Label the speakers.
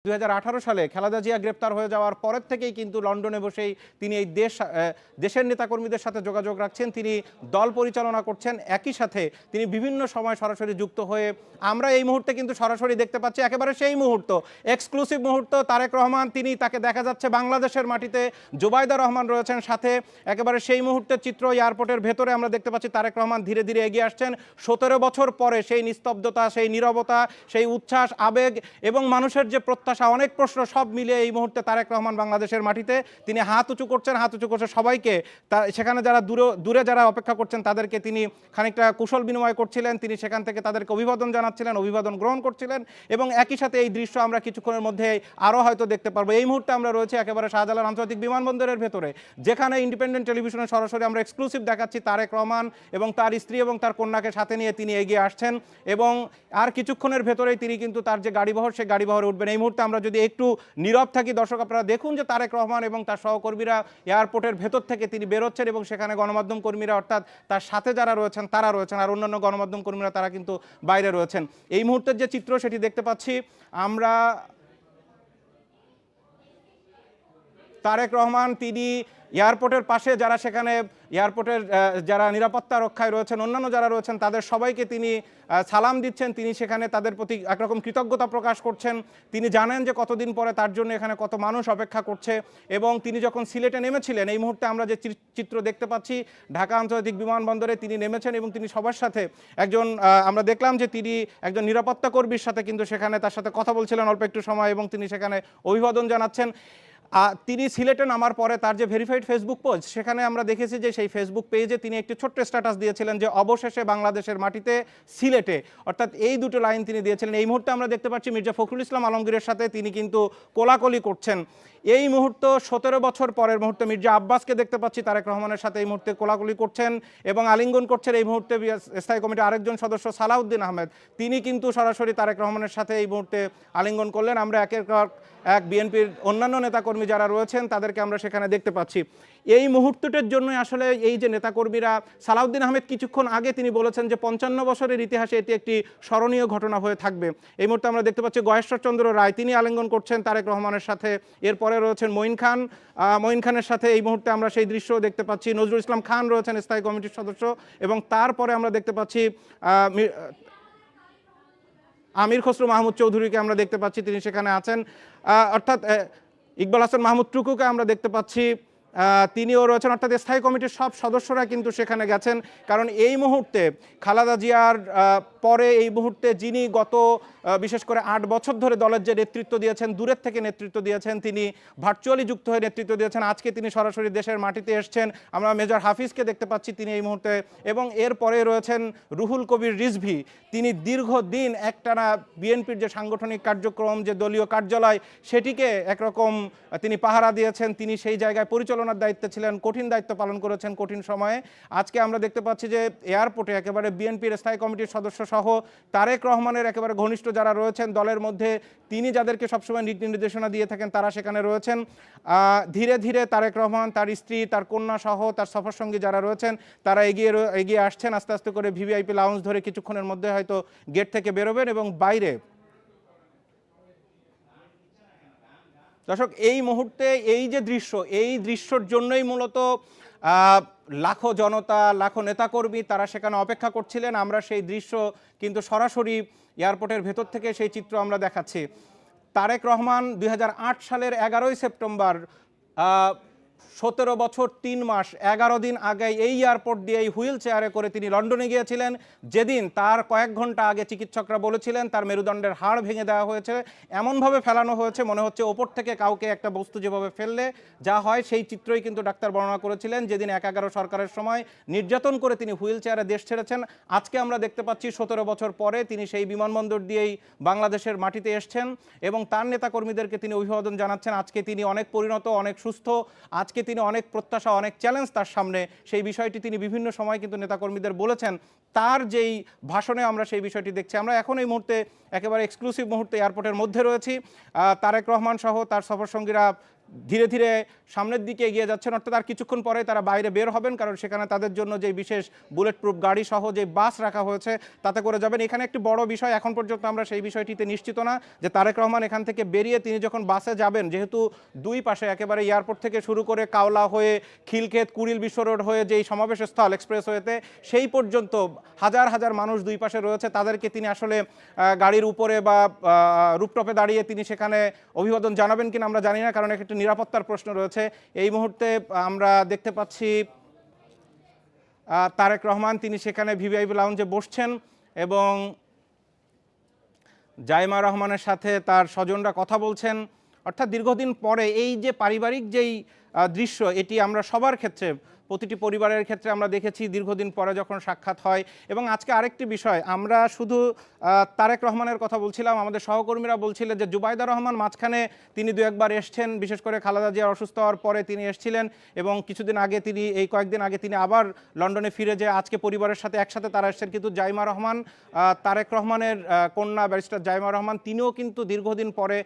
Speaker 1: 2018 সালে খালেদা জিয়া গ্রেপ্তার হয়ে যাওয়ার পরের থেকেই কিন্তু লন্ডনে বসেই তিনি এই দেশের নেতাকর্মীদের সাথে যোগাযোগ রাখছেন, তিনি দল পরিচালনা করছেন, একই সাথে তিনি বিভিন্ন সময় সরাসরি যুক্ত হয়ে আমরা এই মুহূর্তে কিন্তু সরাসরি দেখতে পাচ্ছি একেবারে সেই মুহূর্ত, এক্সক্লুসিভ মুহূর্ত। তারেক রহমান তিনি তাকে দেখা যাচ্ছে বাংলাদেশের মাটিতে, জুবাইদা রহমান রয়েছেন সাথে, একেবারে সেই মুহূর্তের চিত্র এয়ারপোর্টের ভেতরে আমরা দেখতে পাচ্ছি তারেক রহমান ধীরে ধীরে এগিয়ে আসছেন। 17 বছর পরে সেই নিস্তব্ধতা, সেই নীরবতা, সেই উচ্ছ্বাস, আবেগ এবং মানুষের যে প্রত্যাশা, অনেক প্রশ্ন সব মিলিয়ে এই মুহূর্তে তারেক রহমান বাংলাদেশের মাটিতে তিনি হাত উঁচু করছেন, হাত উঁচু করছে সবাইকে। সেখানে যারা দূরে যারা অপেক্ষা করছেন তাদেরকে তিনি খানিকটা কুশল বিনিময় করছিলেন, তিনি সেখান থেকে তাদেরকে অভিবাদন জানাচ্ছিলেন, অভিবাদন গ্রহণ করছিলেন এবং একই সাথে এই দৃশ্য আমরা কিছুক্ষণের মধ্যে আরও হয়তো দেখতে পারবো। এই মুহূর্তে আমরা রয়েছে একেবারে শাহজালাল আন্তর্জাতিক বিমানবন্দরের ভেতরে, যেখানে ইন্ডিপেন্ডেন্ট টেলিভিশনে সরাসরি আমরা এক্সক্লুসিভ দেখাচ্ছি তারেক রহমান এবং তার স্ত্রী এবং তার কন্যাকে সাথে নিয়ে তিনি এগিয়ে আসছেন এবং আর কিছুক্ষণের ভেতরেই তিনি কিন্তু তার যে গাড়িবহর সেই গাড়িবহরে উঠবেন। এই মুহূর্তে আমরা যদি একটু নীরব থাকি, দর্শক আপনারা দেখুন যে তারেক রহমান এবং তার সহকর্মীরা এয়ারপোর্টের ভেতর থেকে তিনি বেরোচ্ছেন এবং সেখানে গণমাধ্যম কর্মীরা অর্থাৎ তার সাথে যারা রয়েছেন তারা রয়েছেন, আর অন্যান্য গণমাধ্যম কর্মীরা তারা কিন্তু বাইরে রয়েছেন। এই মুহূর্তের যে চিত্র সেটি দেখতে পাচ্ছি আমরা, তারেক রহমান তিনি এয়ারপোর্টের পাশে যারা সেখানে এয়ারপোর্টের যারা নিরাপত্তা রক্ষায় রয়েছেন, অন্যান্য যারা রয়েছেন তাদের সবাইকে তিনি সালাম দিচ্ছেন, তিনি সেখানে তাদের প্রতি একরকম কৃতজ্ঞতা প্রকাশ করছেন। তিনি জানেন যে কতদিন পরে তার জন্য এখানে কত মানুষ অপেক্ষা করছে এবং তিনি যখন সিলেটে নেমেছিলেন, এই মুহূর্তে আমরা যে চিত্র দেখতে পাচ্ছি ঢাকা আন্তর্জাতিক বিমানবন্দরে তিনি নেমেছেন এবং তিনি সবার সাথে আমরা দেখলাম যে তিনি একজন নিরাপত্তা কর্মীর সাথে কিন্তু সেখানে তার সাথে কথা বলছিলেন অল্প একটু সময় এবং তিনি সেখানে অভিবাদন জানাচ্ছেন। তিনি সিলেটে নামার পরে তার যে ভেরিফাইড ফেসবুক পেজ, সেখানে আমরা দেখেছি যে সেই ফেসবুক পেজে তিনি একটি ছোট্ট স্ট্যাটাস দিয়েছিলেন যে অবশেষে বাংলাদেশের মাটিতে সিলেটে, অর্থাৎ এই দুটো লাইন তিনি দিয়েছিলেন। এই মুহূর্তে আমরা দেখতে পাচ্ছি মির্জা ফখরুল ইসলাম আলমগীরের সাথে তিনি কিন্তু কোলাকুলি করছেন। এই মুহূর্ত 17 বছর পরের মুহূর্তে মির্জা আব্বাসকে দেখতে পাচ্ছি তারেক রহমানের সাথে এই মুহূর্তে কোলাকুলি করছেন এবং আলিঙ্গন করছেন। এই মুহূর্তে স্থায়ী কমিটির আরেকজন সদস্য সালাউদ্দিন আহমেদ তিনি কিন্তু সরাসরি তারেক রহমানের সাথে এই মুহূর্তে আলিঙ্গন করলেন। আমরা একের পর এক বিএনপির অন্যান্য নেতাকর্মী যারা রয়েছেন তাদেরকে আমরা সেখানে দেখতে পাচ্ছি। এই মুহূর্তটার জন্যই আসলে এই যে নেতাকর্মীরা, সালাউদ্দিন আহমেদ কিছুক্ষণ আগে তিনি বলেছেন যে 55 বছরের ইতিহাসে এটি একটি স্মরণীয় ঘটনা হয়ে থাকবে। এই মুহূর্তে আমরা দেখতে পাচ্ছি গয়েশ্বরচন্দ্র রায় তিনি আলিঙ্গন করছেন তারেক রহমানের সাথে। এরপরে রয়েছেন মঈন খানের সাথে এই মুহূর্তে আমরা সেই দৃশ্য দেখতে পাচ্ছি। নজরুল ইসলাম খান রয়েছেন স্থায়ী কমিটির সদস্য এবং তারপরে আমরা দেখতে পাচ্ছি আমির খসরু মাহমুদ চৌধুরীকে আমরা দেখতে পাচ্ছি, তিনি সেখানে আছেন, অর্থাৎ ইকবাল হাসান মাহমুদ টুকুকে আমরা দেখতে পাচ্ছি, তিনিও রয়েছেন, অর্থাৎ স্থায়ী কমিটির সব সদস্যরা কিন্তু সেখানে গেছেন। কারণ এই মুহূর্তে খালেদা জিয়ার পরে এই মুহূর্তে যিনি গত বিশেষ করে 8 বছর ধরে দলের যে নেতৃত্ব দিয়েছেন, দূরের থেকে নেতৃত্ব দিয়েছেন, তিনি ভার্চুয়ালি যুক্ত হয়ে নেতৃত্ব দিয়েছেন, আজকে তিনি সরাসরি দেশের মাটিতে এসছেন। আমরা মেজর হাফিজকে দেখতে পাচ্ছি তিনি এই মুহূর্তে, এবং এরপরে রয়েছেন রুহুল কবির রিজভী, তিনি দীর্ঘদিন একটানা বিএনপির যে সাংগঠনিক কার্যক্রম, যে দলীয় কার্যালয়, সেটিকে একরকম তিনি পাহারা দিয়েছেন, তিনি সেই জায়গায় পরিচালনার দায়িত্বে ছিলেন, কঠিন দায়িত্ব পালন করেছেন কঠিন সময়ে। আজকে আমরা দেখতে পাচ্ছি যে এয়ারপোর্টে একেবারে বিএনপির স্থায়ী কমিটির সদস্য সহ তারেক রহমানের একেবারে ঘনিষ্ঠ যারা রয়েছেন দলের মধ্যে, তিনি যাদেরকে সবসময় নীতি নির্দেশনা দিয়ে থাকেন তারা সেখানে রয়েছেন। ধীরে ধীরে তারেক রহমান, তার স্ত্রী, তার কন্যা সহ তার সফরসঙ্গী যারা রয়েছেন তারা এগিয়ে আসছেন আস্তে আস্তে করে। ভিভিআইপি লাউঞ্জ ধরে কিছুক্ষণের মধ্যে হয়তো গেট থেকে বেরোবেন এবং বাইরে দর্শক এই মুহূর্তে এই যে দৃশ্য, এই দৃশ্যর জন্যই মূলত লাখো জনতা, লাখো নেতাকর্মী তারা সেখানে অপেক্ষা করছিলেন। আমরা সেই দৃশ্য কিন্তু সরাসরি এয়ারপোর্টের ভেতর থেকে সেই চিত্র আমরা দেখাচ্ছি। তারেক রহমান 2008 সালের 11ই সেপ্টেম্বর 17 বছর 3 মাস 11 দিন আগে এই এয়ারপোর্ট দিয়ে এই হুইল চেয়ারে করে তিনি লন্ডনে গিয়েছিলেন। যেদিন তার কয়েক ঘন্টা আগে চিকিৎসকরা বলেছিলেন তার মেরুদণ্ডের হাড় ভেঙে দেওয়া হয়েছে, এমনভাবে ফেলানো হয়েছে মনে হচ্ছে ওপর থেকে কাউকে একটা বস্তু যেভাবে ফেললে যা হয় সেই চিত্রই কিন্তু ডাক্তার বর্ণনা করেছিলেন। যেদিন 11 সরকারের সময় নির্যাতন করে তিনি হুইল চেয়ারে দেশ ছেড়েছেন, আজকে আমরা দেখতে পাচ্ছি 17 বছর পরে তিনি সেই বিমানবন্দর দিয়েই বাংলাদেশের মাটিতে এসছেন এবং তার নেতাকর্মীদেরকে তিনি অভিবাদন জানাচ্ছেন। আজকে তিনি অনেক পরিণত, অনেক সুস্থ, আজকে তিনি অনেক প্রত্যাশা, অনেক চ্যালেঞ্জ তার সামনে, সেই বিষয়টি তিনি বিভিন্ন সময় কিন্তু নেতাকর্মীদের বলেছেন। তার যেই ভাষণে আমরা সেই বিষয়টি দেখছি। আমরা এখন এই মুহূর্তে একেবারে এক্সক্লুসিভ মুহূর্তে এয়ারপোর্টের মধ্যে রয়েছি। তারেক রহমান সহ তার সফরসঙ্গীরা ধীরে ধীরে সামনের দিকে এগিয়ে যাচ্ছেন, অর্থাৎ আর কিছুক্ষণ পরে তারা বাইরে বের হবেন, কারণ সেখানে তাদের জন্য যে বিশেষ বুলেট প্রুফ গাড়ি সহ যে বাস রাখা হয়েছে তাতে করে যাবেন। এখানে একটি বড় বিষয়, এখন পর্যন্ত আমরা সেই বিষয়টিতে নিশ্চিত না যে তারেক রহমান এখান থেকে বেরিয়ে তিনি যখন বাসে যাবেন, যেহেতু দুই পাশে একেবারে এয়ারপোর্ট থেকে শুরু করে কাওলা হয়ে খিলক্ষেত কুড়িল বিশ্ব রোড হয়ে যেই সমাবেশ স্থল এক্সপ্রেসওয়েতে সেই পর্যন্ত হাজার হাজার মানুষ দুই পাশে রয়েছে, তাদেরকে তিনি আসলে গাড়ির উপরে বা রুপটপে দাঁড়িয়ে তিনি সেখানে অভিবাদন জানাবেন কিনা আমরা জানি না, কারণ একটি নিরাপত্তার প্রশ্ন রয়েছে। এই মুহূর্তে আমরা দেখতে পাচ্ছি তারেক রহমান তিনি সেখানে ভিভিআইপি লাউঞ্জে বসছেন এবং জাইমা রহমানের সাথে তার স্বজনরা কথা বলছেন। অর্থাৎ দীর্ঘদিন পরে এই যে পারিবারিক যেই দৃশ্য, এটি আমরা সবার ক্ষেত্রে, প্রতিটি পরিবারের ক্ষেত্রে আমরা দেখেছি দীর্ঘদিন পরে যখন সাক্ষাৎ হয়। এবং আজকে আরেকটি বিষয়, আমরা শুধু তারেক রহমানের কথা বলছিলাম, আমাদের সহকর্মীরা বলছিলেন যে জুবাইদা রহমান মাঝখানে তিনি দু একবার এসছেন, বিশেষ করে খালেদা জিয়ার অসুস্থ হওয়ার পরে তিনি এসেছিলেন এবং কিছুদিন আগে তিনি, এই কয়েকদিন আগে তিনি আবার লন্ডনে ফিরে যেয়ে আজকে পরিবারের সাথে একসাথে তারা এসছেন। কিন্তু জাইমা রহমান, তারেক রহমানের কন্যা ব্যারিস্টার জাইমা রহমান, তিনিও কিন্তু দীর্ঘদিন পরে